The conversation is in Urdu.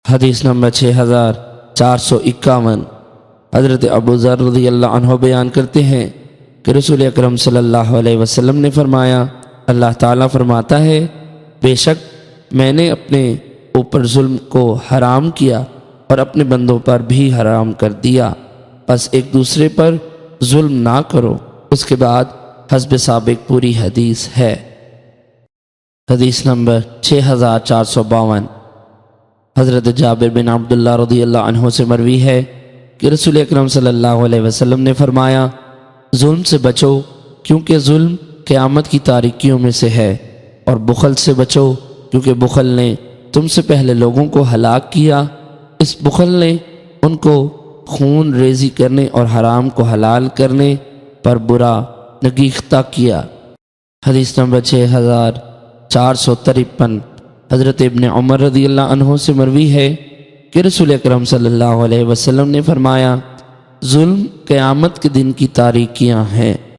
حدیث نمبر 6451۔ حضرت ابو ذر رضی اللہ عنہ بیان کرتے ہیں کہ رسول اکرم صلی اللہ علیہ وسلم نے فرمایا، اللہ تعالیٰ فرماتا ہے، بے شک میں نے اپنے اوپر ظلم کو حرام کیا اور اپنے بندوں پر بھی حرام کر دیا، پس ایک دوسرے پر ظلم نہ کرو۔ اس کے بعد حسب سابق پوری حدیث ہے۔ حدیث نمبر 6452۔ حضرت جابر بن عبداللہ رضی اللہ عنہ سے مروی ہے کہ رسول اکرم صلی اللہ علیہ وسلم نے فرمایا، ظلم سے بچو کیونکہ ظلم قیامت کی تاریکیوں میں سے ہے، اور بخل سے بچو کیونکہ بخل نے تم سے پہلے لوگوں کو ہلاک کیا۔ اس بخل نے ان کو خون ریزی کرنے اور حرام کو حلال کرنے پر برا نگیختہ کیا۔ حدیث نمبر 6453۔ حضرت ابن عمر رضی اللہ عنہ سے مروی ہے کہ رسول اکرم صلی اللہ علیہ وسلم نے فرمایا، ظلم قیامت کے دن کی تاریکیاں ہیں۔